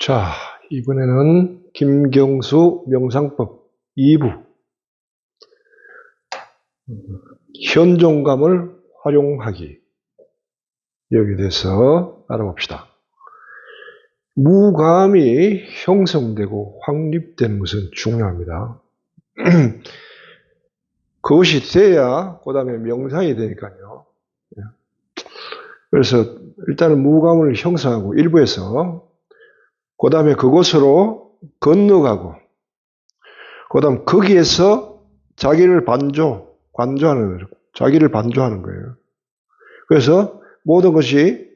자, 이번에는 김경수 명상법 2부 현종감을 활용하기 여기에 대해서 알아봅시다. 무감이 형성되고 확립되는 것은 중요합니다. 그것이 돼야 그 다음에 명상이 되니까요. 그래서 일단은 무감을 형성하고 일부에서 그 다음에 그곳으로 건너가고 그 다음 거기에서 자기를 관조하는 거예요. 자기를 반조하는 거예요. 그래서 모든 것이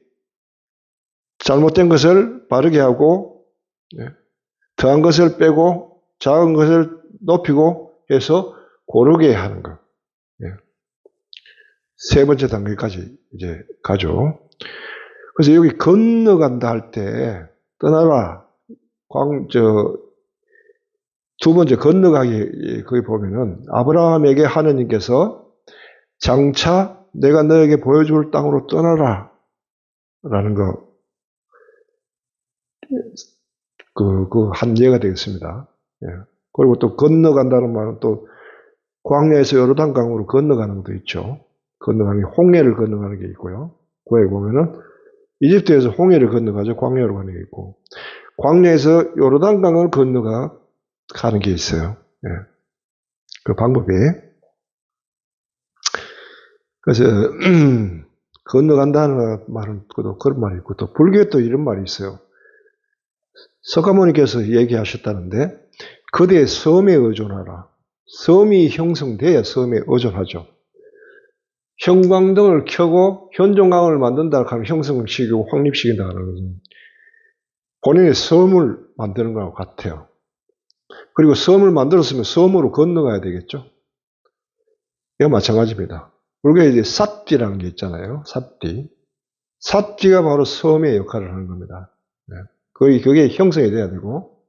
잘못된 것을 바르게 하고 더한 것을 빼고 작은 것을 높이고 해서 고르게 하는 것. 세 번째 단계까지 이제 가죠. 그래서 여기 건너간다 할 때 떠나라. 두 번째 건너가기 거기 보면은 아브라함에게 하느님께서 장차 내가 너에게 보여줄 땅으로 떠나라 라는 거 그 한예가 되겠습니다. 그리고 또 건너간다는 말은 또 광야에서 요르단강으로 건너가는 것도 있죠. 건너가는 게 홍해를 건너가는 게 있고요. 거기 보면은 이집트에서 홍해를 건너가죠. 광야로 가는 게 있고 광야에서 요르단강을 가는 게 있어요. 그 방법이. 그래서 건너간다는 말은 또 그런 말이 있고 또 불교에 또 이런 말이 있어요. 석가모니께서 얘기하셨다는데 그대의 섬에 의존하라. 섬이 형성돼야 섬에 의존하죠. 형광등을 켜고 현종광을 만든다 하면 형성을 시키고 확립시킨다 하는 것은 본인의 섬을 만드는 거하고 같아요. 그리고 섬을 만들었으면 섬으로 건너가야 되겠죠. 이거 마찬가지입니다. 불교에 이제 삿띠라는 게 있잖아요. 삿띠. 삿띠가 바로 섬의 역할을 하는 겁니다. 그게 형성이 돼야 되고,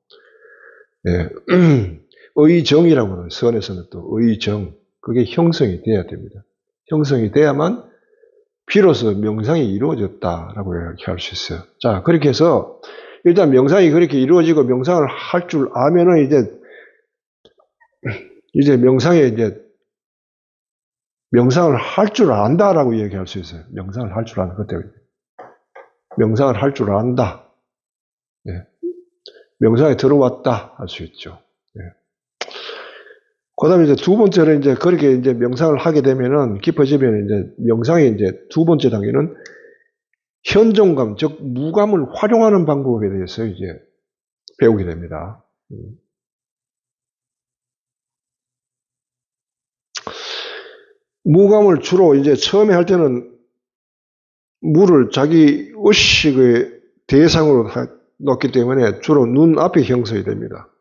의정이라고 하는 선에서는 또 의정. 그게 형성이 돼야 됩니다. 형성이 돼야만 비로소 명상이 이루어졌다라고 이야기할 수 있어요. 자, 그렇게 해서 일단 명상이 그렇게 이루어지고 명상을 할 줄 아면은 이제 명상을 할 줄 안다라고 얘기할 수 있어요. 명상을 할 줄 아는 것 때문에. 명상을 할 줄 안다. 명상에 들어왔다 할 수 있죠. 그 다음에 이제 두 번째는 이제 그렇게 이제 명상을 하게 되면은 깊어지면 이제 명상의 이제 두 번째 단계는 현종감, 즉 무감을 활용하는 방법에 대해서 이제 배우게 됩니다. 무감을 주로 이제 처음에 할 때는 물을 자기 의식의 대상으로 놓기 때문에 주로 눈앞에 형성이 됩니다.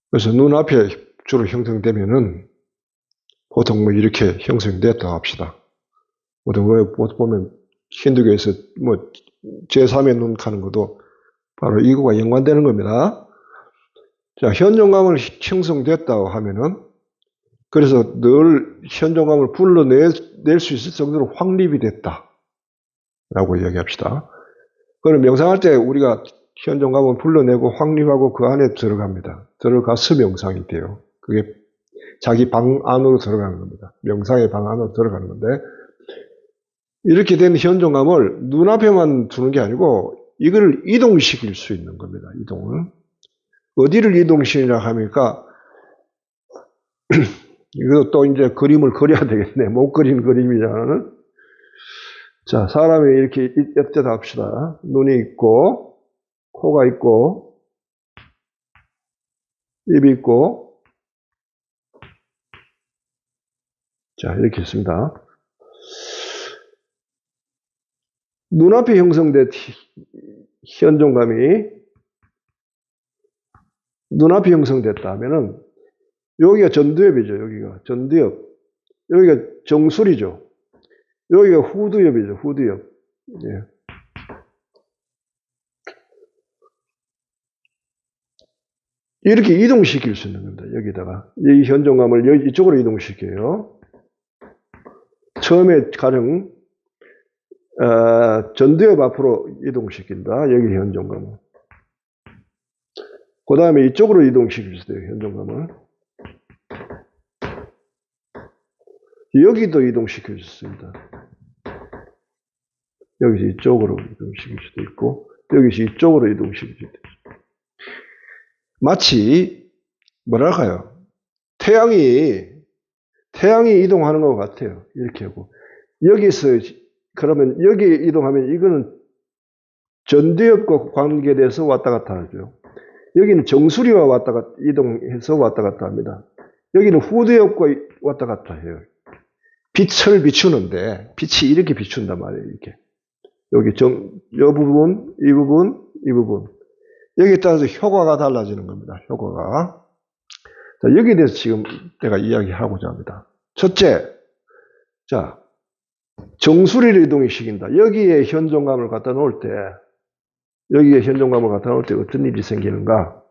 그래서 눈앞에 주로 형성되면은 보통 뭐 이렇게 형성됐다고 합시다. 보통 보면 힌두교에서 뭐 제3의 눈 가는 것도 바로 이거와 연관되는 겁니다. 자, 현종감을 형성됐다고 하면은 그래서 늘 현종감을 불러낼 수 있을 정도로 확립이 됐다라고 이야기합시다. 그럼 명상할 때 우리가 현종감을 불러내고 확립하고 그 안에 들어갑니다. 들어가서 명상이 돼요. 그게 자기 방 안으로 들어가는 겁니다. 명상의 방 안으로 들어가는 건데 이렇게 된 현종감을 눈앞에만 두는 게 아니고 이걸 이동시킬 수 있는 겁니다. 이동을. 어디를 이동시키냐 하니까 이거 또 이제 그림을 그려야 되겠네. 못 그린 그림이잖아요. 자, 사람이 이렇게 이때다 합시다. 눈이 있고, 코가 있고, 입이 있고, 자, 이렇게 있습니다. 눈앞에 형성된 현종감이 눈앞에 형성됐다 하면은 여기가 전두엽이죠. 여기가 전두엽. 여기가 정수리죠. 여기가 후두엽이죠. 후두엽. 예. 이렇게 이동시킬 수 있는 겁니다. 여기다가 이 현종감을 이쪽으로 이동시켜요. 처음에 가령 전두엽 앞으로 이동시킨다. 여기 현존감을. 그 다음에 이쪽으로 이동시킬 수도 있어요. 현존감을. 여기도 이동시킬 수 있습니다. 여기서 이쪽으로 이동시킬 수도 있고 여기서 이쪽으로 이동시킬 수도 있고 마치 뭐랄까요? 태양이 이동하는 것 같아요. 이렇게 하고 여기서 그러면 여기 이동하면 이거는 전두엽과 관계돼서 왔다 갔다 하죠. 여기는 정수리와 이동해서 왔다 갔다 합니다. 여기는 후두엽과 왔다 갔다 해요. 빛을 비추는데 빛이 이렇게 비춘단 말이에요. 이렇게 여기 이 부분, 이 부분, 이 부분 여기에 따라서 효과가 달라지는 겁니다. 효과가. 자, 여기에 대해서 지금 내가 이야기하고자 합니다. 첫째, 자 정수리를 이동시킨다. 여기에 현존감을 갖다 놓을 때 어떤 일이 생기는가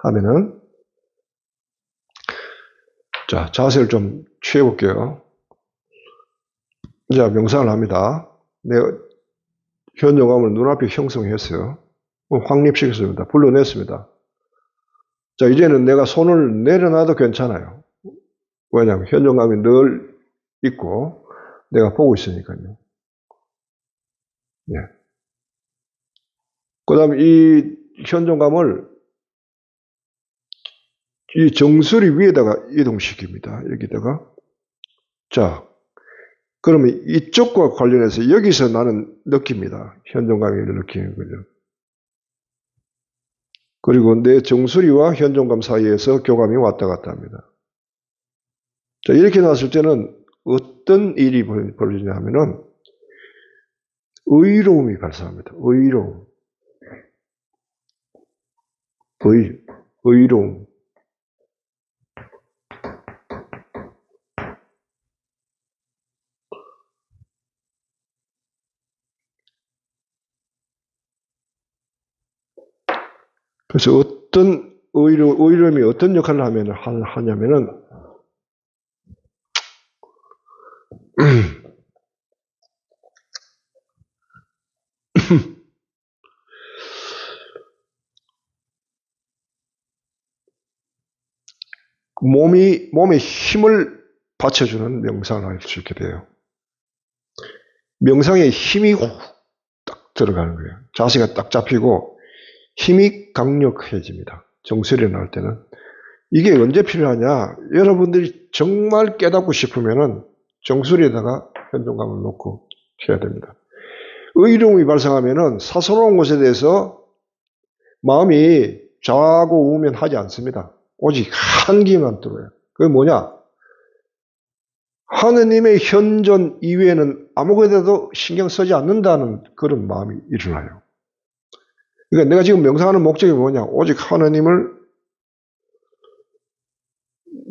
하면은 자 자세를 좀 취해볼게요. 자 명상을 합니다. 내가 현존감을 눈앞에 형성했어요. 확립시켰습니다. 불러냈습니다. 자 이제는 내가 손을 내려놔도 괜찮아요. 왜냐하면 현존감이 늘 있고 내가 보고 있으니까요. 예. 그 다음에 이 현존감을 이 정수리 위에다가 이동시킵니다. 여기다가. 자, 그러면 이쪽과 관련해서 여기서 나는 느낍니다. 현존감을 느끼는 거죠. 그리고 내 정수리와 현존감 사이에서 교감이 왔다 갔다 합니다. 자, 이렇게 나왔을 때는 어떤 일이 벌어지냐 하면은 의로움이 발생합니다. 의로움. 그래서 어떤 의로움이 어떤 역할을 하냐면은 몸에 힘을 받쳐주는 명상을 할 수 있게 돼요. 명상에 힘이 딱 들어가는 거예요. 자세가 딱 잡히고 힘이 강력해집니다. 정수리에 나올 때는. 이게 언제 필요하냐? 여러분들이 정말 깨닫고 싶으면은 정수리에다가 현존감을 놓고 해야 됩니다. 의로움이 발생하면은 사소로운 것에 대해서 마음이 좌고 우면 하지 않습니다. 오직 한 길만 들어요. 그게 뭐냐? 하느님의 현존 이외에는 아무것에도 신경 쓰지 않는다는 그런 마음이 일어나요. 그러니까 내가 지금 명상하는 목적이 뭐냐? 오직 하느님을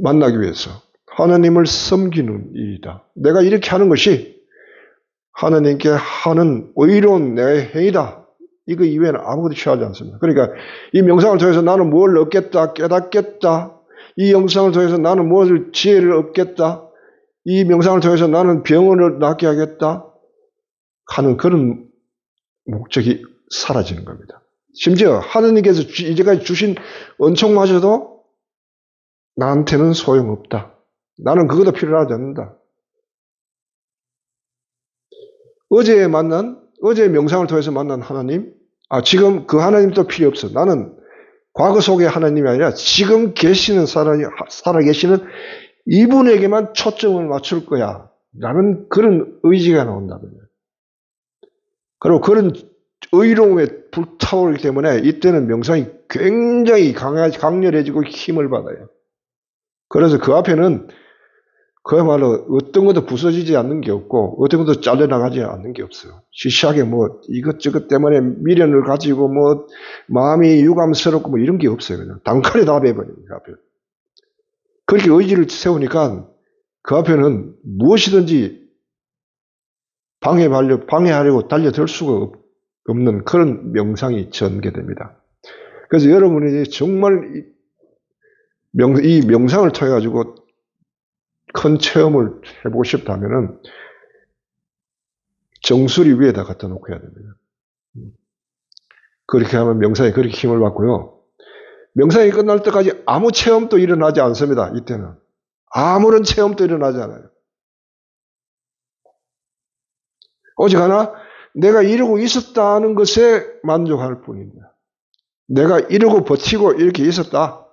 만나기 위해서 하느님을 섬기는 일이다. 내가 이렇게 하는 것이 하느님께 하는 의로운 내 행위다. 이거 이외에는 아무것도 취하지 않습니다. 그러니까 이 명상을 통해서 나는 뭘 얻겠다, 깨닫겠다. 이 영상을 통해서 나는 무엇을 지혜를 얻겠다. 이 명상을 통해서 나는 병을 낫게 하겠다 하는 그런 목적이 사라지는 겁니다. 심지어 하느님께서 이제까지 주신 은총마저도 나한테는 소용없다. 나는 그것도 필요하지 않는다. 어제 명상을 통해서 만난 하나님, 지금 그 하나님도 필요 없어. 나는 과거 속의 하나님이 아니라 지금 살아계시는 이분에게만 초점을 맞출 거야. 라는 그런 의지가 나온다고요. 그리고 그런 의로움에 불타오르기 때문에 이때는 명상이 굉장히 강렬해지고 힘을 받아요. 그래서 그 앞에는 그야말로 어떤 것도 부서지지 않는 게 없고 어떤 것도 잘려나가지 않는 게 없어요. 시시하게 뭐 이것저것 때문에 미련을 가지고 뭐 마음이 유감스럽고 뭐 이런 게 없어요. 그냥 단칼에 답해버려요. 그 앞에. 그렇게 의지를 세우니까 그 앞에는 무엇이든지 방해하려고 달려들 수가 없는 그런 명상이 전개됩니다. 그래서 여러분이 정말 이 명상을 통해 가지고 큰 체험을 해보고 싶다면은 정수리 위에다 갖다 놓고 해야 됩니다. 그렇게 하면 명상이 그렇게 힘을 받고요. 명상이 끝날 때까지 아무 체험도 일어나지 않습니다. 이때는. 아무런 체험도 일어나지 않아요. 오직 하나 내가 이러고 있었다는 것에 만족할 뿐입니다. 내가 이러고 버티고 이렇게 있었다.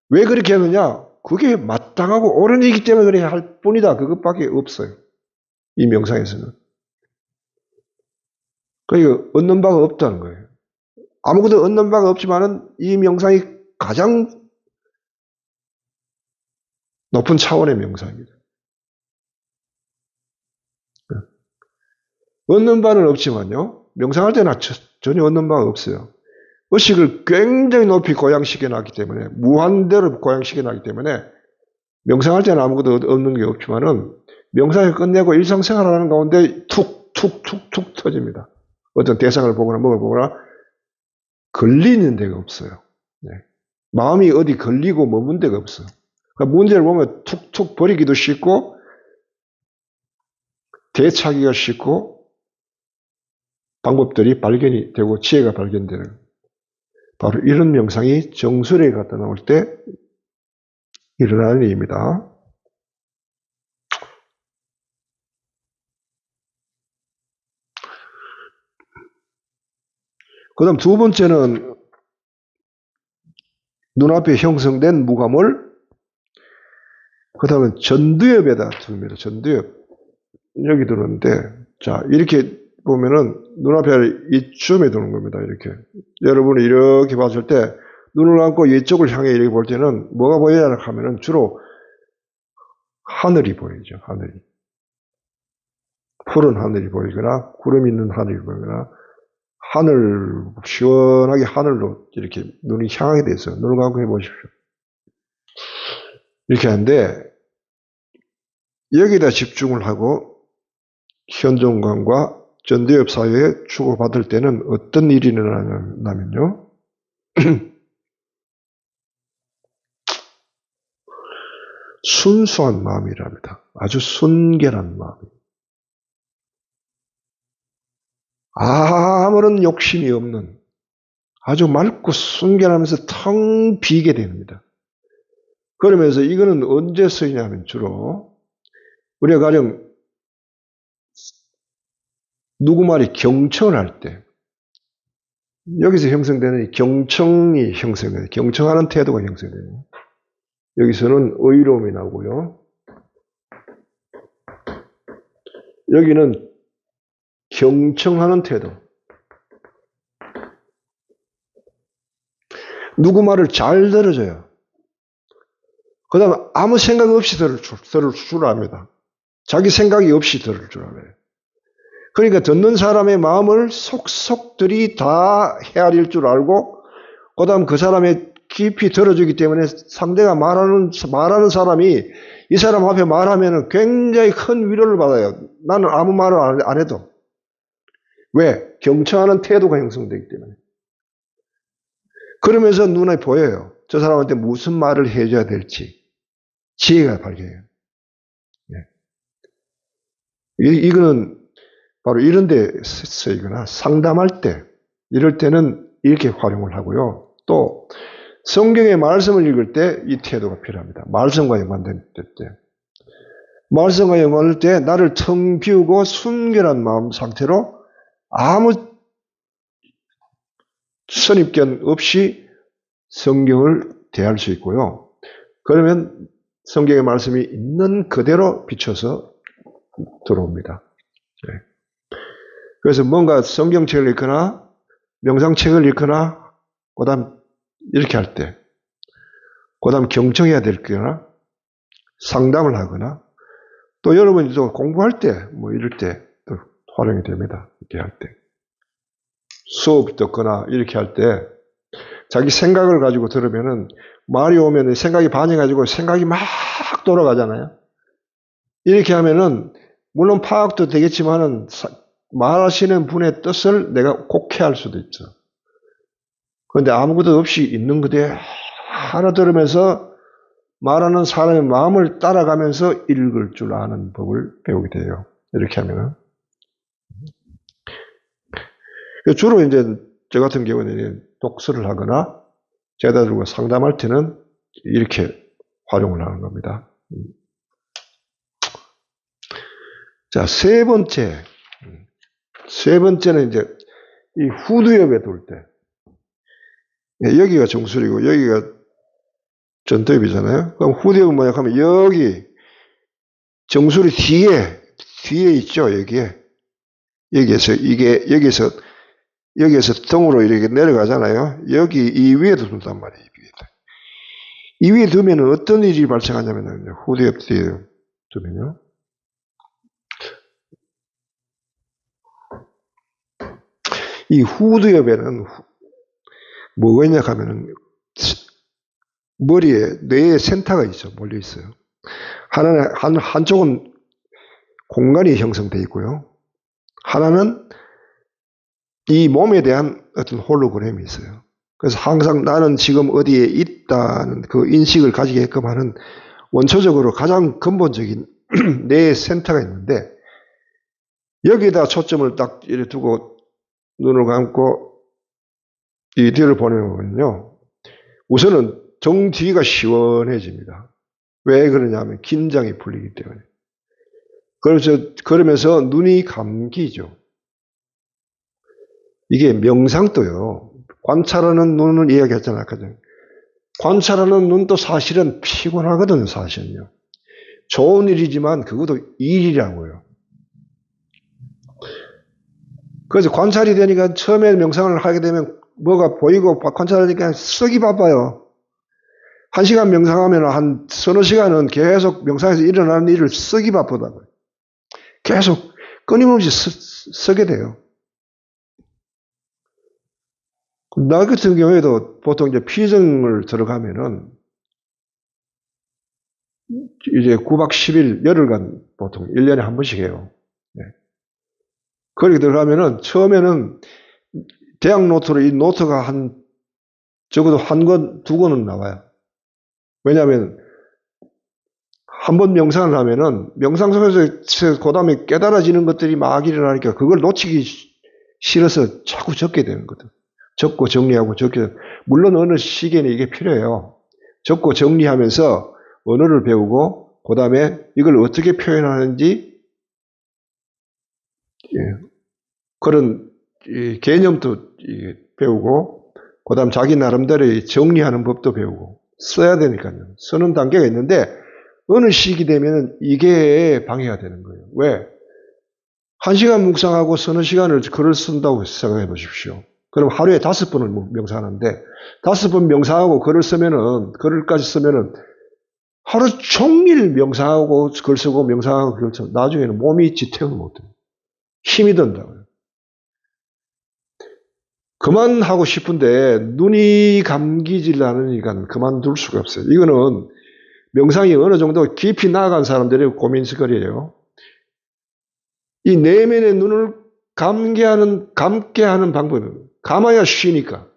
왜 그렇게 하느냐? 그게 마땅하고 옳은 일이기 때문에 그렇게 할 뿐이다. 그것밖에 없어요. 이 명상에서는. 그러니까 얻는 바가 없다는 거예요. 아무것도 얻는 바가 없지만은 이 명상이 가장 높은 차원의 명상입니다. 얻는 바는 없지만요. 명상할 때는 전혀 얻는 바가 없어요. 의식을 굉장히 높이 고양시켜 놨기 때문에 무한대로 고양시켜 놨기 때문에 명상할 때는 아무것도 얻는 게 없지만은 명상을 끝내고 일상생활하는 가운데 툭툭툭툭 터집니다. 어떤 대상을 보거나 뭐를 보거나 걸리는 데가 없어요. 네. 마음이 어디 걸리고 머문 데가 없어요. 그러니까 문제를 보면 툭툭 버리기도 쉽고 되찾기가 쉽고 방법들이 발견이 되고 지혜가 발견되는 바로 이런 명상이 정수리에 갖다 놓을 때 일어나는 일입니다. 그 다음 두 번째는 눈앞에 형성된 무감을 그 다음에 전두엽에다 둡니다. 전두엽. 여기 두는데, 자, 이렇게 보면은 눈앞에 이쯤에 두는 겁니다. 이렇게. 여러분이 이렇게 봤을 때 눈을 감고 이쪽을 향해 이렇게 볼 때는 뭐가 보여야 하면은 주로 하늘이 보이죠. 하늘이. 푸른 하늘이 보이거나 구름 있는 하늘이 보이거나 하늘, 시원하게 하늘로 이렇게 눈이 향하게 돼 있어요. 눈을 감고 해보십시오. 이렇게 하는데 여기다 집중을 하고 현존감과 전두엽 사이에 주고받을 때는 어떤 일이 일어나냐면요. 순수한 마음이랍니다. 아주 순결한 마음. 아무런 욕심이 없는 아주 맑고 순결하면서 텅 비게 됩니다. 그러면서 이거는 언제 쓰이냐면 주로 우리가 가령 누구 말이 경청을 할 때 여기서 형성되는 경청이 형성돼요. 경청하는 태도가 형성돼요. 여기서는 의로움이 나오고요. 여기는 경청하는 태도. 누구 말을 잘 들어줘요. 그 다음에 아무 생각 없이 들을 줄 압니다. 자기 생각이 없이 들을 줄 알아요. 그러니까 듣는 사람의 마음을 속속들이 다 헤아릴 줄 알고 그 다음 그 사람의 깊이 들어주기 때문에 상대가 말하는 사람이 이 사람 앞에 말하면 굉장히 큰 위로를 받아요. 나는 아무 말을 안 해도. 왜? 경청하는 태도가 형성되기 때문에. 그러면서 눈에 보여요. 저 사람한테 무슨 말을 해줘야 될지. 지혜가 발견해요. 네. 이거는 바로 이런 데 쓰이거나 상담할 때 이럴 때는 이렇게 활용을 하고요. 또 성경의 말씀을 읽을 때 이 태도가 필요합니다. 말씀과 연관된 때. 말씀과 연관할 때 나를 텅 비우고 순결한 마음 상태로 아무 선입견 없이 성경을 대할 수 있고요. 그러면 성경의 말씀이 있는 그대로 비춰서 들어옵니다. 네. 그래서 뭔가 성경책을 읽거나 명상책을 읽거나 그 다음 이렇게 할 때 그 다음 경청해야 될 거나 상담을 하거나 또 여러분이 또 공부할 때 뭐 이럴 때 또 활용이 됩니다. 이렇게 할 때. 수업 듣거나 이렇게 할 때 자기 생각을 가지고 들으면은 말이 오면 생각이 반해가지고 생각이 막 돌아가잖아요. 이렇게 하면은 물론 파악도 되겠지만은 말하시는 분의 뜻을 내가 곡해할 수도 있죠. 그런데 아무것도 없이 있는 그대로 알아들으면서 말하는 사람의 마음을 따라가면서 읽을 줄 아는 법을 배우게 돼요. 이렇게 하면은. 주로 이제 저 같은 경우는 독서를 하거나 제자들과 상담할 때는 이렇게 활용을 하는 겁니다. 자, 세 번째는 이제 이 후두엽에 둘 때. 여기가 정수리고 여기가 전두엽이잖아요. 그럼 후두엽은 뭐냐 하면 여기 정수리 뒤에 있죠. 여기에서 등으로 이렇게 내려가잖아요. 여기 이 위에도 둔단 말이에요. 이 위에 두면 어떤 일이 발생하냐면 후두엽 뒤에 두면요. 이 후두엽에는 뭐가 있냐 하면은 머리에 뇌에 센터가 있죠. 몰려 있어요. 한쪽은 공간이 형성되어 있고요. 하나는 이 몸에 대한 어떤 홀로그램이 있어요. 그래서 항상 나는 지금 어디에 있다는 그 인식을 가지게끔 하는 원초적으로 가장 근본적인 뇌의 센터가 있는데 여기에다 초점을 딱 이렇게 두고 눈을 감고 이 뒤를 보내면요. 우선은 정 뒤가 시원해집니다. 왜 그러냐면 긴장이 풀리기 때문에. 그러면서 눈이 감기죠. 이게 명상도요. 관찰하는 눈은 이야기했잖아요. 관찰하는 눈도 사실은 피곤하거든요. 사실은요. 좋은 일이지만 그것도 일이라고요. 그래서 관찰이 되니까 처음에 명상을 하게 되면 뭐가 보이고 관찰하니까 쓰기 바빠요. 1시간 명상하면 한 서너 시간은 계속 명상에서 일어나는 일을 쓰기 바쁘다고요. 계속 끊임없이 쓰게 돼요. 나 같은 경우에도 보통 이제 피정을 들어가면은 이제 9박 10일, 열흘간 보통 1년에 한 번씩 해요. 네. 거기 들어가면은 처음에는 대학 노트로 이 노트가 적어도 한 권, 두 권은 나와요. 왜냐하면 한 번 명상을 하면은 명상 속에서 그 다음에 깨달아지는 것들이 막 일어나니까 그걸 놓치기 싫어서 자꾸 적게 되는 거든. 적고 정리하고 물론 어느 시기에는 이게 필요해요. 적고 정리하면서 언어를 배우고 그 다음에 이걸 어떻게 표현하는지 그런 개념도 배우고 그 다음 자기 나름대로 정리하는 법도 배우고 써야 되니까요. 쓰는 단계가 있는데 어느 시기 되면 이게 방해가 되는 거예요. 왜? 1시간 묵상하고 서너 시간을 글을 쓴다고 생각해 보십시오. 그럼 하루에 5번을 명상하는데 5번 명상하고 글을까지 쓰면은 하루 종일 명상하고 글 쓰고 명상하고 글 쓰고 나중에는 몸이 지탱을 못해요. 힘이 든다고요. 그만하고 싶은데 눈이 감기질 않으니까 그만둘 수가 없어요. 이거는 명상이 어느 정도 깊이 나아간 사람들의 고민거리예요. 이 내면의 눈을 감게 하는 방법은 감아야 쉬니까.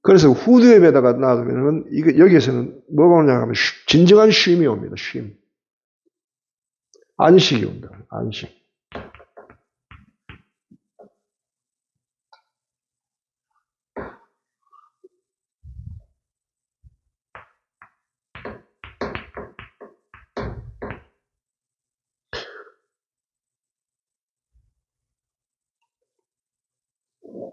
그래서 후두엽에다가 놔두면 여기에서는 뭐가 오냐 하면 진정한 쉼이 옵니다. 쉼. 안식이 온다. 안식.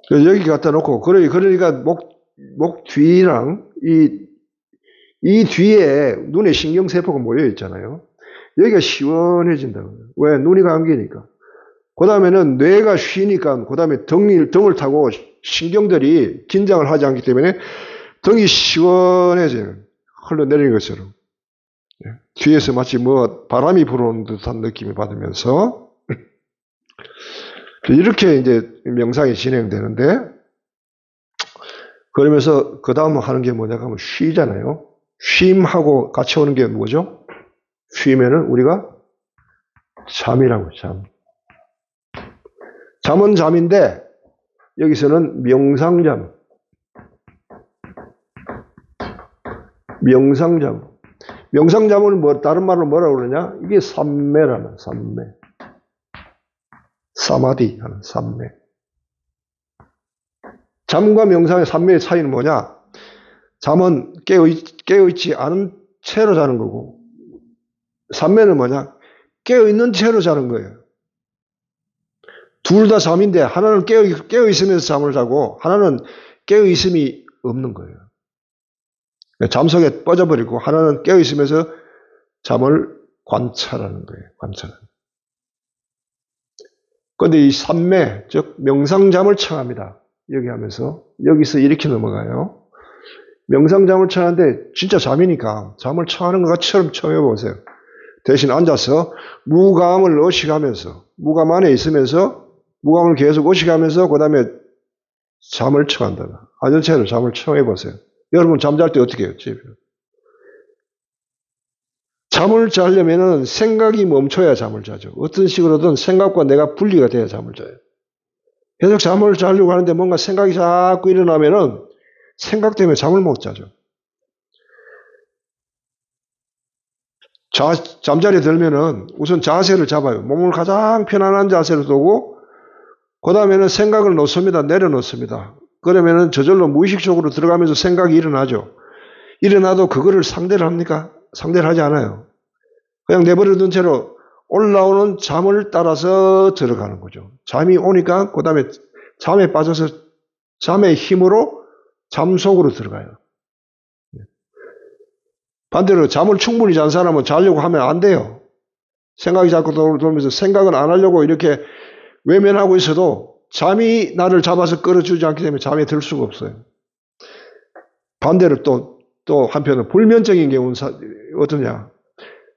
그래서 여기 갖다 놓고 그러니까 목 뒤랑 이 뒤에 눈에 신경세포가 모여 있잖아요. 여기가 시원해진다고요. 왜? 눈이 감기니까. 그 다음에는 뇌가 쉬니까 그 다음에 등을 타고 신경들이 긴장을 하지 않기 때문에 등이 시원해져요. 흘러내리는 것처럼. 뒤에서 마치 뭐 바람이 불어오는 듯한 느낌을 받으면서 이렇게 이제 명상이 진행되는데 그러면서 그 다음 하는 게 뭐냐 하면 쉬잖아요. 쉼하고 같이 오는 게 뭐죠? 쉬면은 우리가 잠이라고 잠. 잠은 잠인데 여기서는 명상잠. 명상잠은 뭐 다른 말로 뭐라고 그러냐? 이게 삼매라는 삼매. 사마디 하는 삼매. 잠과 명상의 삼매의 차이는 뭐냐? 잠은 깨어있지 않은 채로 자는 거고, 삼매는 뭐냐? 깨어있는 채로 자는 거예요. 둘 다 잠인데, 하나는 깨어있으면서 잠을 자고, 하나는 깨어있음이 없는 거예요. 잠 속에 빠져버리고, 하나는 깨어있으면서 잠을 관찰하는 거예요. 관찰하는. 그런데 이 삼매, 즉 명상잠을 청합니다. 여기 하면서 여기서 이렇게 넘어가요. 명상잠을 청하는데 진짜 잠이니까 잠을 청하는 것처럼 청해보세요. 대신 앉아서 무감을 의식하면서, 무감 안에 있으면서 무감을 계속 의식하면서 그 다음에 잠을 청한다. 안전체로 잠을 청해보세요. 여러분 잠잘 때 어떻게 해요? 집에? 잠을 자려면 생각이 멈춰야 잠을 자죠. 어떤 식으로든 생각과 내가 분리가 돼야 잠을 자요. 계속 잠을 자려고 하는데 뭔가 생각이 자꾸 일어나면은 생각 때문에 잠을 못 자죠. 잠자리에 들면은 우선 자세를 잡아요. 몸을 가장 편안한 자세로 두고, 그 다음에는 생각을 놓습니다. 내려놓습니다. 그러면은 저절로 무의식적으로 들어가면서 생각이 일어나죠. 일어나도 그거를 상대를 합니까? 상대를 하지 않아요. 그냥 내버려둔 채로 올라오는 잠을 따라서 들어가는 거죠. 잠이 오니까 그 다음에 잠에 빠져서 잠의 힘으로 잠 속으로 들어가요. 반대로 잠을 충분히 잔 사람은 자려고 하면 안 돼요. 생각이 자꾸 돌면서 생각은 안 하려고 이렇게 외면하고 있어도 잠이 나를 잡아서 끌어주지 않기 때문에 잠에 들 수가 없어요. 반대로 또 한편으로 불면증인 경우는 어떠냐.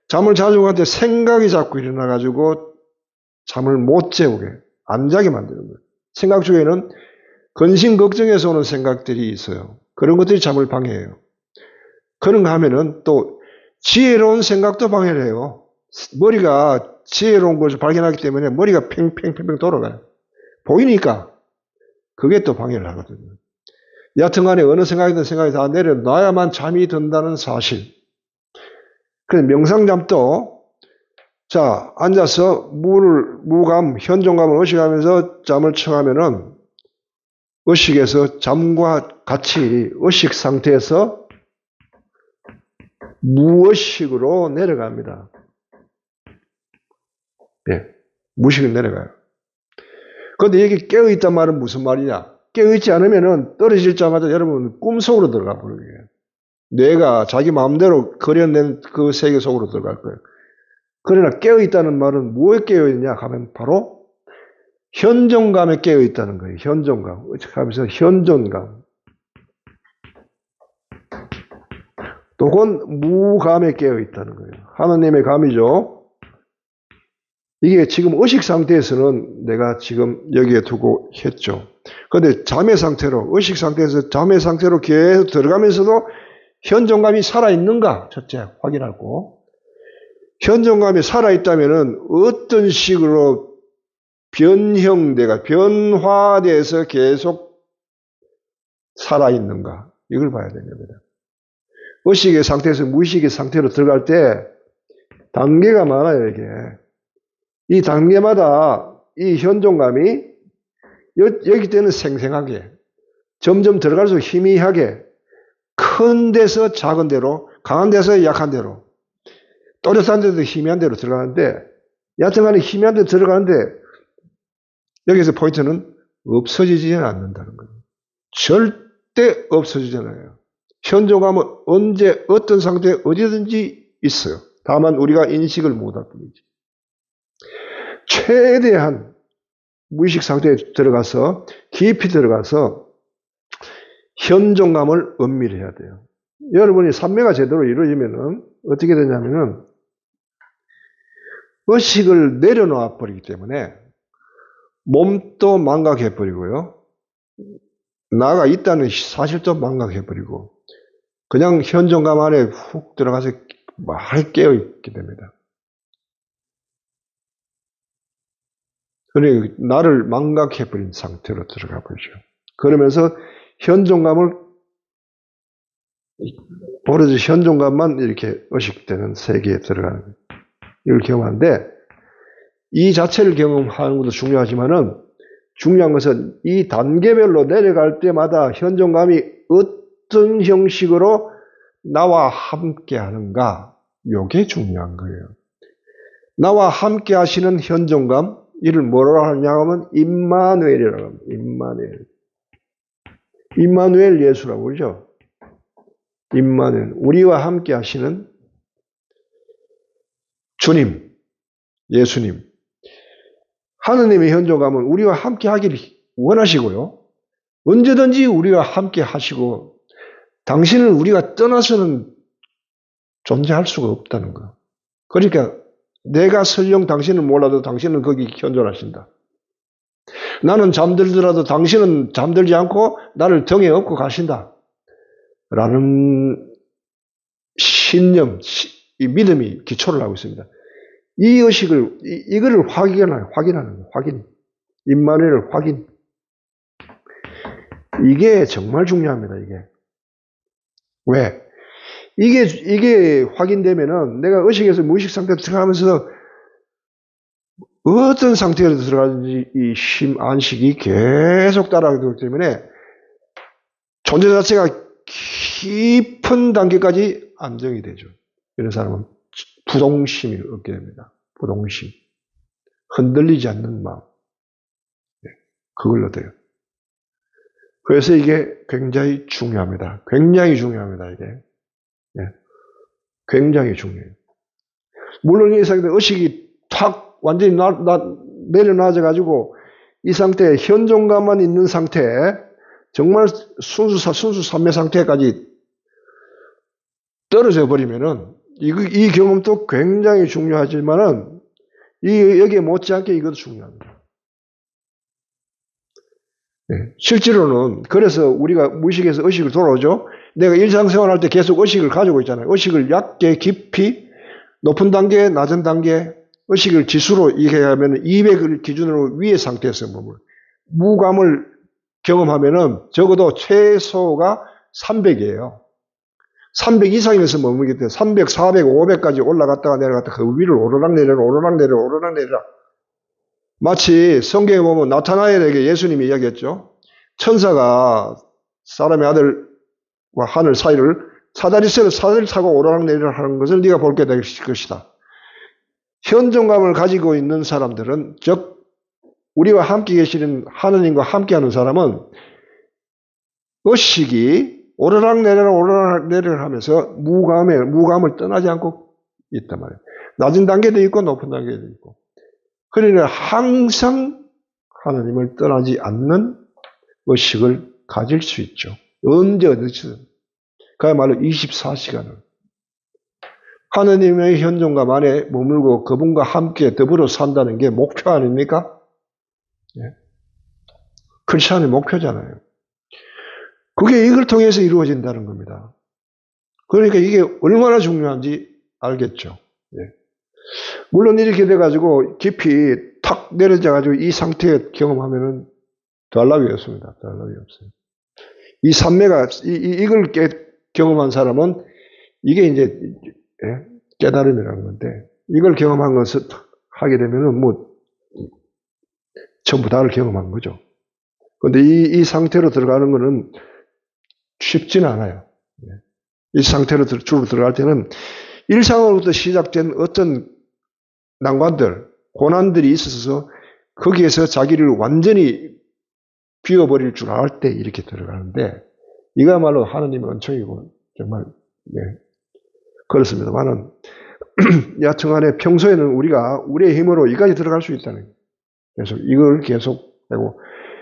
잠을 자려고 하는데 생각이 자꾸 일어나가지고 잠을 못 재우게, 안 자게 만드는 거예요. 생각 중에는 근심 걱정에서 오는 생각들이 있어요. 그런 것들이 잠을 방해해요. 그런가 하면은 또 지혜로운 생각도 방해를 해요. 머리가 지혜로운 것을 발견하기 때문에 머리가 팽팽팽팽 돌아가요. 보이니까 그게 또 방해를 하거든요. 여하튼간에 어느 생각이든 생각이 다 내려놔야만 잠이 든다는 사실. 그래서 명상잠도 자 앉아서 무감, 현존감을 의식하면서 잠을 청하면은 의식에서 잠과 같이 의식 상태에서 무의식으로 내려갑니다. 네, 무의식으로 내려가요. 그런데 여기 깨어있단 말은 무슨 말이냐? 깨어있지 않으면은 떨어지자마자 여러분 꿈속으로 들어가 버려요. 뇌가 자기 마음대로 그려낸 그 세계 속으로 들어갈 거예요. 그러나 깨어있다는 말은 뭐에 깨어있냐 하면 바로 현존감에 깨어있다는 거예요. 현존감. 하면서 현존감. 또는 무감에 깨어있다는 거예요. 하나님의 감이죠. 이게 지금 의식 상태에서는 내가 지금 여기에 두고 했죠. 그런데 잠의 상태로, 의식 상태에서 잠의 상태로 계속 들어가면서도 현존감이 살아있는가? 첫째, 확인하고. 현존감이 살아있다면 어떤 식으로 변화돼서 계속 살아있는가? 이걸 봐야 되는 겁니다. 의식의 상태에서 무의식의 상태로 들어갈 때 단계가 많아요, 이게. 이 단계마다 이 현존감이 여기 때는 생생하게, 점점 들어갈수록 희미하게, 큰 데서 작은 데로, 강한 데서 약한 데로, 또렷한 데서 희미한 데로 들어가는데, 여하튼간에 희미한 데 들어가는데 여기서 포인트는 없어지지는 않는다는 거예요. 절대 없어지지 않아요. 현존감은 언제 어떤 상태에 어디든지 있어요. 다만 우리가 인식을 못할 뿐이지. 최대한 무의식 상태에 들어가서 깊이 들어가서 현존감을 은밀해야 돼요. 여러분이 삼매가 제대로 이루어지면은 어떻게 되냐면은 의식을 내려놓아 버리기 때문에 몸도 망각해 버리고요. 나가 있다는 사실도 망각해 버리고 그냥 현존감 안에 훅 들어가서 말 깨어 있게 됩니다. 그러니 나를 망각해 버린 상태로 들어가 버리죠. 그러면서 현존감을 오로지 현존감만 이렇게 의식되는 세계에 들어가는 거예요. 이걸 경험하는데 이 자체를 경험하는 것도 중요하지만은 중요한 것은 이 단계별로 내려갈 때마다 현존감이 어떤 형식으로 나와 함께 하는가, 이게 중요한 거예요. 나와 함께 하시는 현존감, 이를 뭐라고 하냐면 임마누엘이라고 합니다. 임마누엘. 임마누엘 예수라고 그러죠. 임마누엘, 우리와 함께 하시는 주님, 예수님. 하느님의 현존감은 우리와 함께 하기를 원하시고요. 언제든지 우리와 함께 하시고, 당신을 우리가 떠나서는 존재할 수가 없다는 거. 그러니까 내가 설령 당신을 몰라도 당신은 거기 현존하신다. 나는 잠들더라도 당신은 잠들지 않고 나를 등에 업고 가신다. 라는 신념, 이 믿음이 기초를 하고 있습니다. 이 의식을, 이거를 확인하는 거예요. 확인. 임마누엘 확인. 이게 정말 중요합니다, 이게. 왜? 이게 확인되면은 내가 의식에서 무의식 상태로 들어가면서 어떤 상태로 들어가는지 이 안식이 계속 따라가기 때문에 존재 자체가 깊은 단계까지 안정이 되죠. 이런 사람은 부동심이 얻게 됩니다. 부동심. 흔들리지 않는 마음. 그걸 얻어요. 그래서 이게 굉장히 중요합니다. 굉장히 중요합니다, 이게. 굉장히 중요해요. 물론 이 상태 의식이 탁 완전히 내려놔져가지고 이 상태에 현존감만 있는 상태에 정말 순수 삼매 상태까지 떨어져 버리면은 이 경험도 굉장히 중요하지만은 여기에 못지않게 이것도 중요합니다. 실제로는 그래서 우리가 무의식에서 의식을 돌아오죠. 내가 일상생활할 때 계속 의식을 가지고 있잖아요. 의식을 얕게 깊이 높은 단계, 낮은 단계 의식을 지수로 이해하면 200을 기준으로 위의 상태에서 무감을 경험하면은 적어도 최소가 300이에요. 300 이상에서 머물기 때문에 300, 400, 500까지 올라갔다가 내려갔다가 그 위를 오르락내리락. 마치 성경에 보면 나타나엘에게 예수님이 이야기했죠. 천사가 사람의 아들과 하늘 사이를 사다리를 타고 오르락내리락 하는 것을 네가 볼게 될 것이다. 현존감을 가지고 있는 사람들은, 즉 우리와 함께 계시는 하느님과 함께하는 사람은 의식이 오르락내리락 하면서 무감을 떠나지 않고 있단 말이에요. 낮은 단계도 있고 높은 단계도 있고. 그러나 항상 하나님을 떠나지 않는 의식을 가질 수 있죠. 언제 어디든. 그야말로 24시간을. 하나님의 현존감 안에 머물고 그분과 함께 더불어 산다는 게 목표 아닙니까? 크리스천의 목표잖아요. 그게 이걸 통해서 이루어진다는 겁니다. 그러니까 이게 얼마나 중요한지 알겠죠. 물론 이렇게 돼가지고 깊이 탁 내려져가지고 이 상태에 경험하면은 더할 나위 없습니다. 더할 나위 없어요. 이 삼매가, 이걸 경험한 사람은 이게 이제 깨달음이라는 건데, 이걸 경험한 것을 하게 되면은 전부 다를 경험한 거죠. 근데 이 상태로 들어가는 거는 쉽지는 않아요. 이 상태로 주로 들어갈 때는 일상으로부터 시작된 어떤 난관들, 고난들이 있어서 거기에서 자기를 완전히 비워버릴 줄 알 때 이렇게 들어가는데, 이거야말로 하나님의 은총이고 정말 그렇습니다만은 여튼간에 평소에는 우리가 우리의 힘으로 이까지 들어갈 수 있다는 거예요. 그래서 이걸 계속 하고,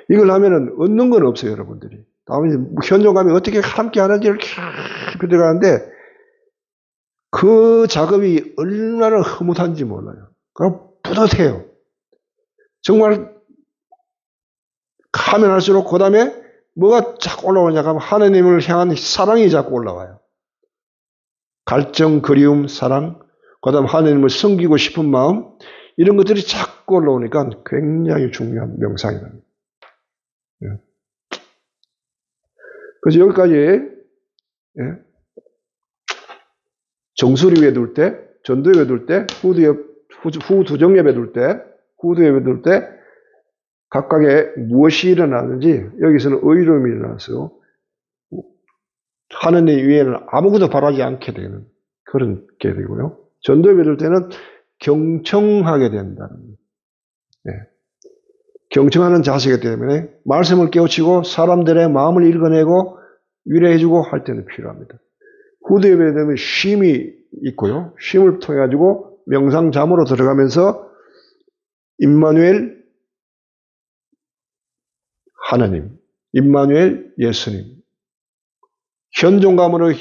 이걸 하면은 얻는 건 없어요, 여러분들이. 다음에 현존감이 어떻게 함께 하는지를 깊이 들어가는데 그 작업이 얼마나 흐뭇한지 몰라요. 그럼 뿌듯해요. 정말 하면 할수록 그 다음에 뭐가 자꾸 올라오냐 하면 하나님을 향한 사랑이 자꾸 올라와요. 갈증, 그리움, 사랑, 그 다음 하나님을 섬기고 싶은 마음, 이런 것들이 자꾸 올라오니까 굉장히 중요한 명상이다. 그래서 여기까지 정수리 위에 둘 때, 전도 위에 둘 때, 후두정 예배 둘 때, 후두 예배 둘 때, 각각의 무엇이 일어나는지 여기서는 의로움이 일어나서 하느님 위에는 아무것도 바라지 않게 되는 그런 게 되고요. 전도에 배울 때는 경청하게 된다는 네. 경청하는 자세가 때문에 말씀을 깨우치고 사람들의 마음을 읽어내고 위로해주고 할 때는 필요합니다. 후대 예배에 되면 쉼이 있고요. 쉼을 통해 가지고 명상잠으로 들어가면서 임마누엘 하나님, 임마누엘 예수님, 현존감으로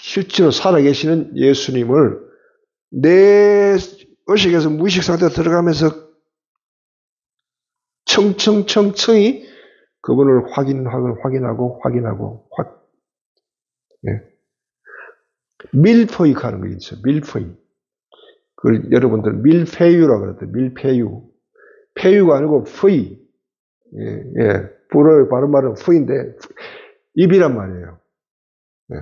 실제로 살아계시는 예수님을 내 의식에서 무의식 상태에 들어가면서 청청청청이 그분을 확인하고 네. 밀포익하는 거 있죠. 밀포익. 그걸 여러분들 밀폐유라고 그러더라고요. 밀폐유. 폐유가 아니고 푸이. 예. 불어의 바른 말은 푸인데 입이란 말이에요. 예.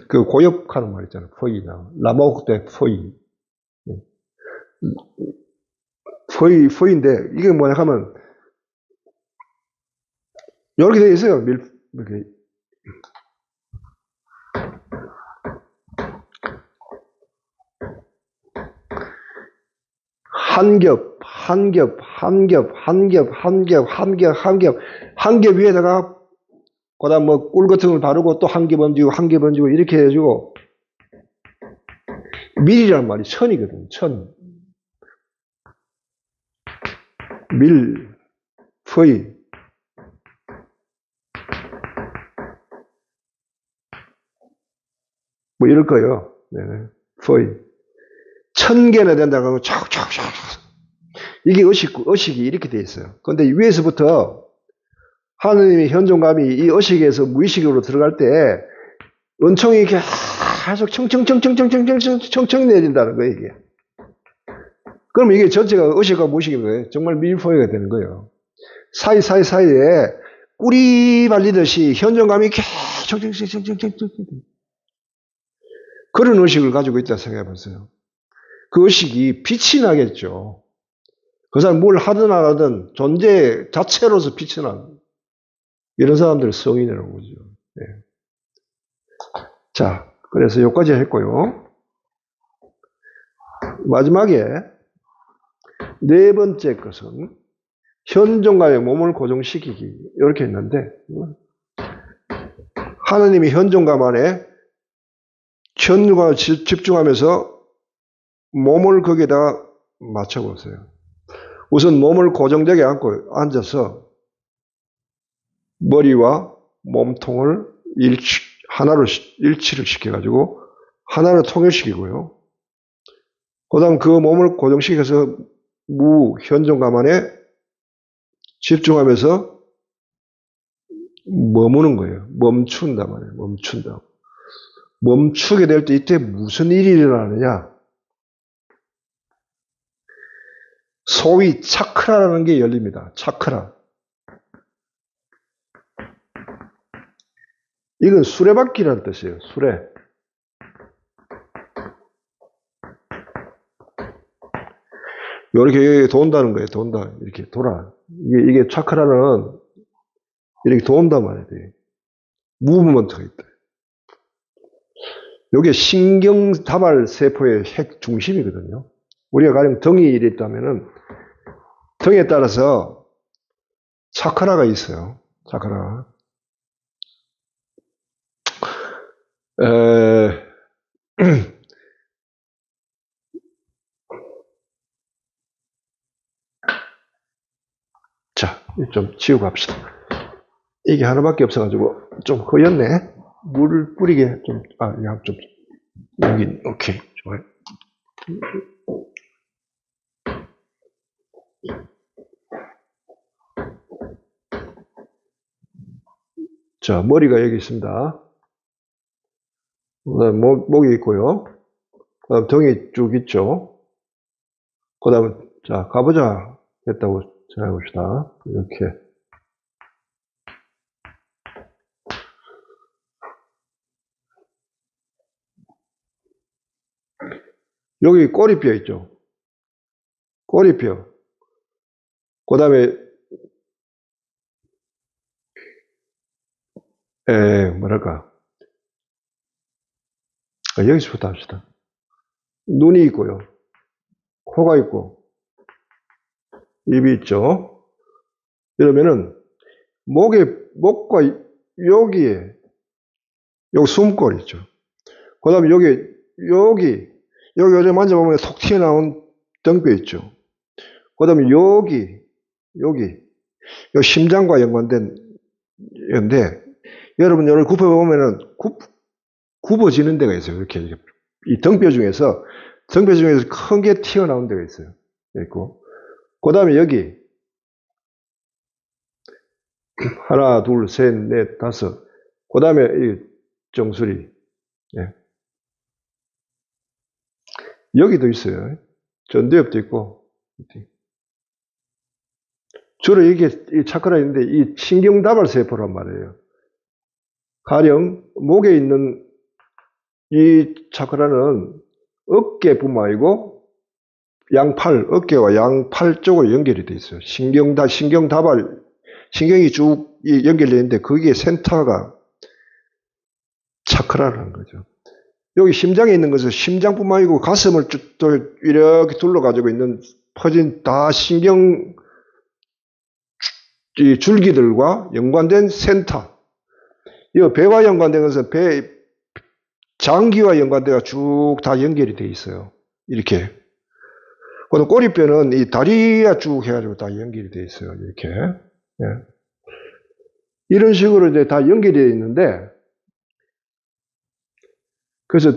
그 고역하는 말 있잖아요. 푸이나 라마옥대 푸이. 푸이인데 이게 뭐냐 하면 이렇게 되어 있어요. 이렇게. 한 겹 위에다가 그다음 뭐 꿀 같은 걸 바르고 또 한 겹 얹고 이렇게 해가지고 밀이란 말이 천이거든. 천. 밀, 퍼이. 뭐 이럴 거예요. 네네. 퍼이. 1000개나 된다고 하면 촥촥촥. 이게 의식이 이렇게 돼 있어요. 그런데 위에서부터 하느님의 현존감이 이 의식에서 무의식으로 들어갈 때 은총이 이렇게 계속 청청 내린다는 거예요, 이게. 그럼 이게 전체가 의식과 무의식인 거예요. 정말 밀포이가 되는 거예요. 사이에 꿀이 발리듯이 현존감이 계속 청청 그런 의식을 가지고 있다 생각해 보세요. 그 의식이 빛이 나겠죠. 그 사람 뭘 하든 안 하든 존재 자체로서 빛이 나는 이런 사람들을 성인이라고 그러죠. 네. 자, 그래서 여기까지 했고요. 마지막에 네 번째 것은 현존감의 몸을 고정시키기 이렇게 했는데 하나님이 현존감 안에 현존감을 집중하면서 몸을 거기에다가 맞춰보세요. 우선 몸을 고정되게 안고 앉아서 머리와 몸통을 하나로 일치를 시켜가지고 하나로 통일시키고요. 그 다음 그 몸을 고정시켜서 현존감 안에 집중하면서 머무는 거예요. 멈춘단 말이에요. 멈춘다. 멈추게 될 때 이때 무슨 일이 일어나느냐? 소위 차크라라는 게 열립니다. 차크라. 이건 수레바퀴라는 뜻이에요. 수레. 이렇게 돈다는 거예요. 돈다. 이렇게 돌아. 이게 차크라는 이렇게 돈단 말이에요. 무브먼트가 있다. 이게 신경다발 세포의 핵 중심이거든요. 우리가 가령 등이 이랬다면은 등에 따라서 차크라가 있어요. 차크라. 자, 좀 치우고 갑시다. 이게 하나밖에 없어가지고 좀 허였네. 물을 뿌리게 좀, 여기, 오케이, 좋아요. 자, 머리가 여기 있습니다. 그 다음 목이 있고요. 그 다음 등이 쭉 있죠. 그 다음, 자, 가보자. 됐다고 생각해 봅시다. 이렇게. 여기 꼬리뼈 있죠. 꼬리뼈. 그 다음에, 뭐랄까. 여기서부터 합시다. 눈이 있고요. 코가 있고, 입이 있죠. 이러면은, 목과 여기에, 여기 숨골 있죠. 그 다음에 여기 어제 만져보면 톡 튀어나온 등뼈 있죠. 그 다음에 여기 심장과 연관된 건데, 여러분, 여기 굽혀보면은 굽어지는 데가 있어요. 이렇게. 이 등뼈 중에서 큰 게 튀어나온 데가 있어요. 있고. 그 다음에 여기, 하나, 둘, 셋, 넷, 다섯. 그 다음에 이 정수리. 예. 여기도 있어요. 전두엽도 있고. 주로 이게 이 차크라 있는데 이 신경다발 세포란 말이에요. 가령 목에 있는 이 차크라는 어깨뿐만 아니고 어깨와 양팔 쪽으로 연결이 돼 있어요. 신경다발, 신경이 쭉 연결되어 있는데 거기에 센터가 차크라라는 거죠. 여기 심장에 있는 것은 심장뿐만 아니고 가슴을 쭉 이렇게 둘러가지고 있는 퍼진 다 신경 이 줄기들과 연관된 센터. 이 배와 연관된 것은 장기와 연관되어 쭉 다 연결이 되어 있어요. 이렇게. 그리고 꼬리뼈는 이 다리가 쭉 해가지고 다 연결이 되어 있어요. 이렇게. 예. 이런 식으로 이제 다 연결이 되어 있는데, 그래서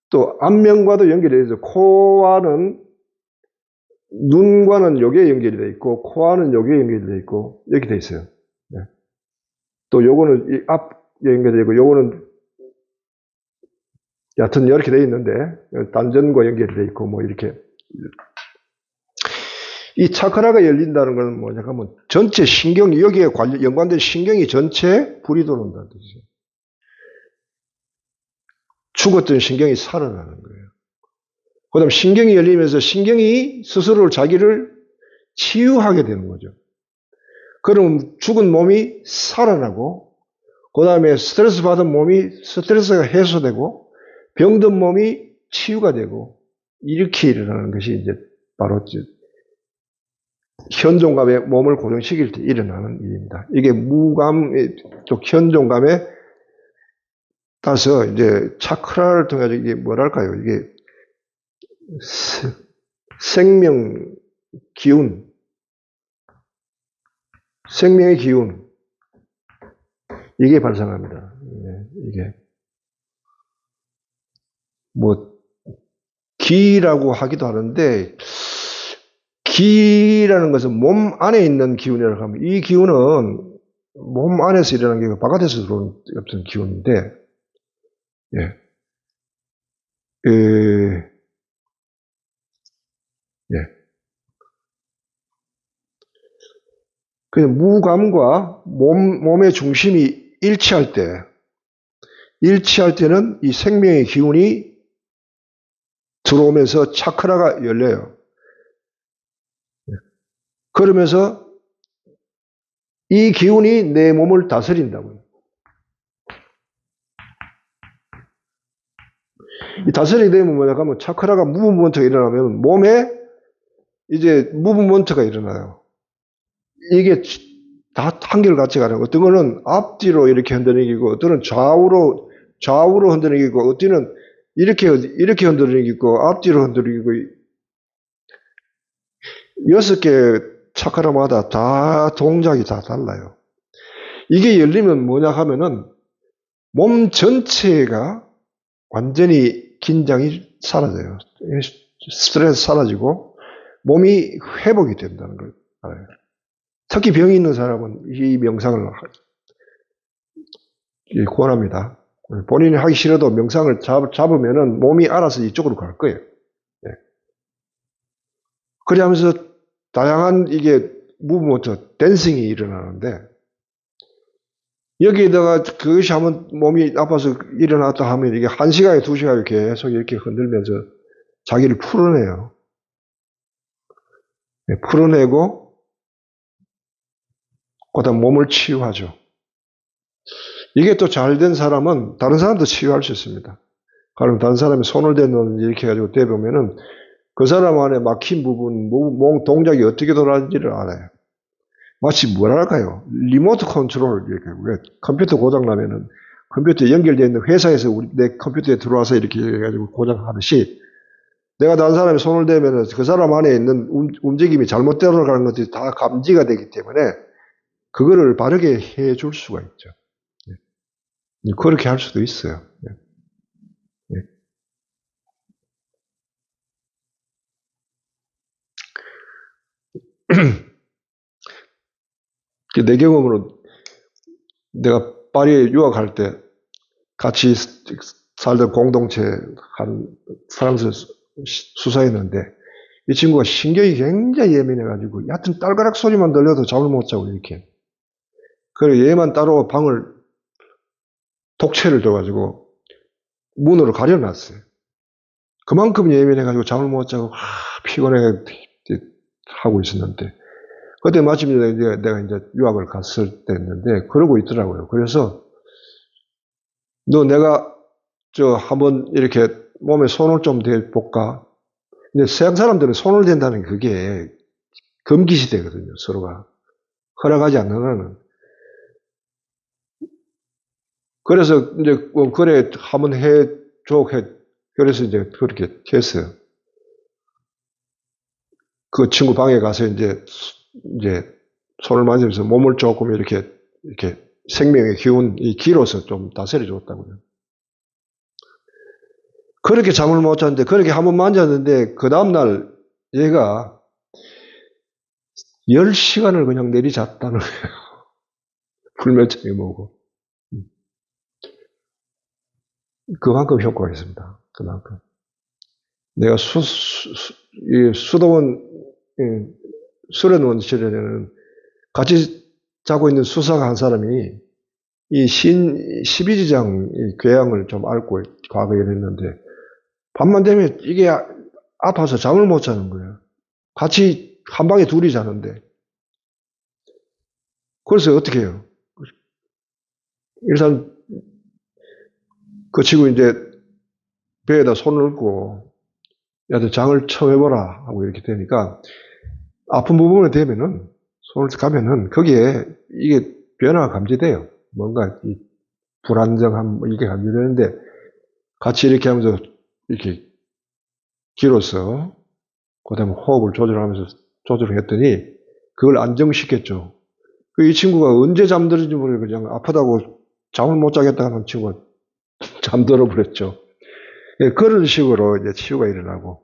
또 안면과도 연결이 되어 있어요. 코와는, 눈과는 여기에 연결이 되어 있고, 코와는 여기에 연결이 되어 있고, 이렇게 되어 있어요. 예. 또 요거는 이 앞에 연결되어 있고, 요거는 여하튼 이렇게 되어 있는데, 단전과 연결이 되어 있고, 뭐 이렇게. 이 차크라가 열린다는 건 뭐냐 하면 전체 신경이 여기에 연관된 신경이 전체 불이 들어온다는 뜻이죠. 죽었던 신경이 살아나는 거예요. 그 다음 신경이 열리면서 신경이 스스로 자기를 치유하게 되는 거죠. 그럼 죽은 몸이 살아나고, 그 다음에 스트레스 받은 몸이 스트레스가 해소되고, 병든 몸이 치유가 되고, 이렇게 일어나는 것이 이제 바로 현존감에 몸을 고정시킬 때 일어나는 일입니다. 이게 또 현존감에 따라서 이제 차크라를 통해서 이게 뭐랄까요? 이게 생명 기운, 생명의 기운, 이게 발생합니다. 이게 뭐 기라고 하기도 하는데, 기라는 것은 몸 안에 있는 기운이라고 하면, 이 기운은 몸 안에서 일어나는 게 바깥에서 들어오는 어떤 기운인데, 예. 그래서 무감과 몸의 중심이 일치할 때는 이 생명의 기운이 들어오면서 차크라가 열려요. 그러면서 이 기운이 내 몸을 다스린다고요. 이 다스리게 되면 뭐냐 하면 차크라가 무브먼트가 일어나면 몸에 이제 무브먼트가 일어나요. 이게 다 한결같이 가는 거. 어떤 거는 앞뒤로 이렇게 흔들리고, 어떤 좌우로 흔들리고, 어떤 이렇게 흔들리고, 앞뒤로 흔들리고, 6개 차크라마다 다 동작이 다 달라요. 이게 열리면 뭐냐 하면은 몸 전체가 완전히 긴장이 사라져요. 스트레스 사라지고 몸이 회복이 된다는 걸 알아요. 특히 병이 있는 사람은 이 명상을 권합니다. 본인이 하기 싫어도 명상을 잡으면은 몸이 알아서 이쪽으로 갈 거예요. 네. 그러면서 다양한 이게 무브먼트, 댄싱이 일어나는데, 여기에다가 그것이 한번 몸이 아파서 일어났다 하면 이게 1시간에 2시간을 계속 이렇게 흔들면서 자기를 풀어내요. 네, 풀어내고 그다음 몸을 치유하죠. 이게 또 잘 된 사람은 다른 사람도 치유할 수 있습니다. 그럼 다른 사람이 손을 대는 이렇게 해가지고 대보면은 그 사람 안에 막힌 부분, 몸 동작이 어떻게 돌아가는지를 알아요. 마치 뭐랄까요? 리모트 컨트롤, 이렇게. 왜 컴퓨터 고장나면은 컴퓨터에 연결되어 있는 회사에서 내 컴퓨터에 들어와서 이렇게 해가지고 고장하듯이 내가 다른 사람이 손을 대면은 그 사람 안에 있는 움직임이 잘못 돌아가는 것들이 다 감지가 되기 때문에 그거를 바르게 해 줄 수가 있죠. 그렇게 할 수도 있어요. 내 경험으로 내가 파리에 유학할 때 같이 살던 공동체 한 프랑스 수사였는데 이 친구가 신경이 굉장히 예민해가지고 얕은 딸가락 소리만 들려도 잠을 못 자고 이렇게. 그래 얘만 따로 방을 독채를 줘가지고 문으로 가려놨어요. 그만큼 예민해가지고 잠을 못 자고 피곤해 하고 있었는데 그때 마침 내가 이제 유학을 갔을 때였는데 그러고 있더라고요. 그래서 너 내가 한번 이렇게 몸에 손을 좀 대볼까? 근데 서양 사람들은 손을 댄다는 그게 금기시되거든요. 서로가 허락하지 않는 한은. 그래서 이제 그래 한번 해줘. 그래서 이제 그렇게 했어요. 그 친구 방에 가서 이제 손을 만지면서 몸을 조금 이렇게 생명의 기운, 이 기로서 좀 다스려 줬다고요. 그렇게 잠을 못 잤는데, 그렇게 한번 만졌는데, 그 다음날 얘가 10시간을 그냥 내리잤다는 거예요. 불면증이 뭐고. 그만큼 효과가 있습니다. 그만큼. 내가 수도원, 수련원 시절에는 같이 자고 있는 수사가 한 사람이 이 12지장 궤양을 좀 앓고 과거에 이랬는데, 밤만 되면 이게 아파서 잠을 못 자는 거예요. 같이 한 방에 둘이 자는데. 그래서 어떻게 해요? 일단 그 친구 이제 배에다 손을 얹고 야, 너 장을 쳐해보라 하고 이렇게 되니까 아픈 부분에 되면은 손을 가면은 거기에 이게 변화가 감지돼요. 뭔가 이 불안정함 이게 감지되는데 같이 이렇게 하면서 이렇게 길어서 그다음에 호흡을 조절하면서 조절을 했더니 그걸 안정시켰죠. 이 친구가 언제 잠들었는지 모르고 그냥 아프다고 잠을 못 자겠다 하는 친구가 잠들어 버렸죠. 예, 그런 식으로 이제 치유가 일어나고.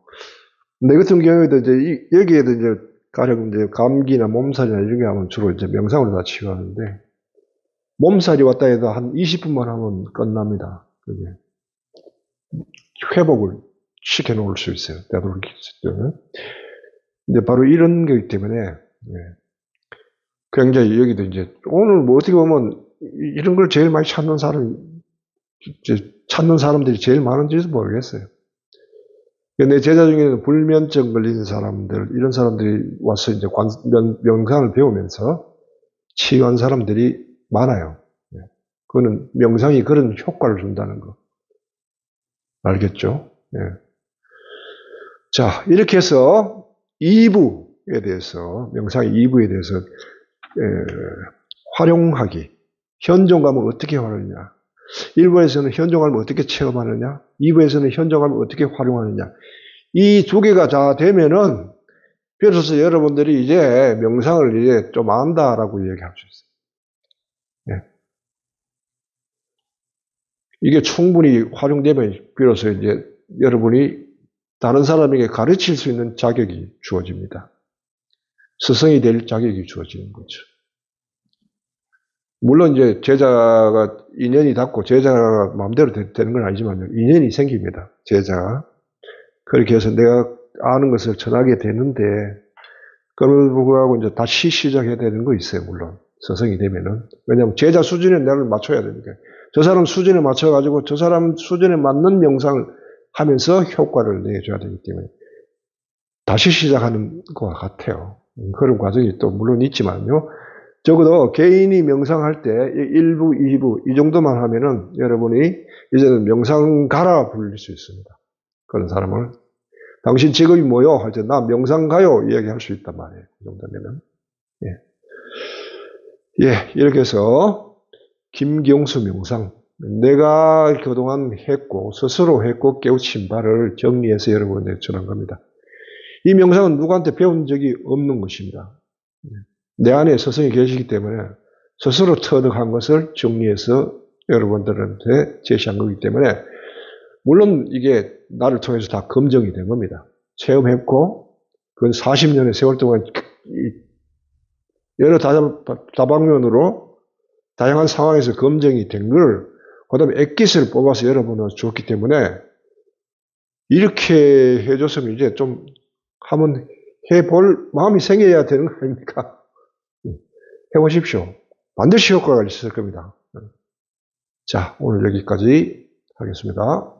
내 같은 경우에도 이제 여기에도 이제 가령 이제 감기나 몸살이나 이런 게 하면 주로 이제 명상으로 다 치유하는데 몸살이 왔다 해도 한 20분만 하면 끝납니다. 그게. 회복을 시켜 놓을 수 있어요. 되도록 때는. 이제 바로 이런 거기 때문에 굉장히 여기도 이제 오늘 뭐 어떻게 보면 이런 걸 제일 많이 찾는 사람들이 제일 많은지도 모르겠어요. 내 제자 중에는 불면증 걸리는 사람들, 이런 사람들이 와서 이제 명상을 배우면서 치유한 사람들이 많아요. 그거는 명상이 그런 효과를 준다는 거. 알겠죠? 예. 자, 이렇게 해서 2부에 대해서, 명상 2부에 대해서, 활용하기. 현존감을 어떻게 활용하느냐. 1부에서는 현존감을 어떻게 체험하느냐. 2부에서는 현존감을 어떻게 활용하느냐. 이 두 개가 다 되면은, 비로소 여러분들이 이제 명상을 이제 좀 안다라고 얘기할 수 있어요. 예. 이게 충분히 활용되면 비로소 이제 여러분이 다른 사람에게 가르칠 수 있는 자격이 주어집니다. 스승이 될 자격이 주어지는 거죠. 물론 이제 제자가 인연이 닿고 제자가 마음대로 되는 건 아니지만 인연이 생깁니다. 제자가. 그렇게 해서 내가 아는 것을 전하게 되는데 그럼에도 불구하고 이제 다시 시작해야 되는 거 있어요. 물론 스승이 되면은. 왜냐하면 제자 수준에 나를 맞춰야 되니까. 저 사람 수준에 맞춰가지고 저 사람 수준에 맞는 명상을 하면서 효과를 내줘야 되기 때문에 다시 시작하는 것 같아요. 그런 과정이 또 물론 있지만요. 적어도 개인이 명상할 때 1부, 2부 이 정도만 하면은 여러분이 이제는 명상가라 불릴 수 있습니다. 그런 사람을 당신 직업이 뭐요? 할 때 나 명상가요 이야기할 수 있단 말이에요. 그 정도면은. 이렇게 해서 김경수 명상 내가 그동안 했고 스스로 했고 깨우친 바를 정리해서 여러분에게 전한 겁니다. 이 명상은 누구한테 배운 적이 없는 것입니다. 내 안에 스승이 계시기 때문에 스스로 터득한 것을 정리해서 여러분들한테 제시한 거기 때문에 물론 이게 나를 통해서 다 검증이 된 겁니다. 체험했고 그건 40년의 세월 동안 여러 다방면으로 다양한 상황에서 검증이 된 걸 그다음에 엑기스를 뽑아서 여러분한테 줬기 때문에 이렇게 해줬으면 이제 좀 한번 해볼 마음이 생겨야 되는 거 아닙니까? 해보십시오. 반드시 효과가 있을 겁니다. 자, 오늘 여기까지 하겠습니다.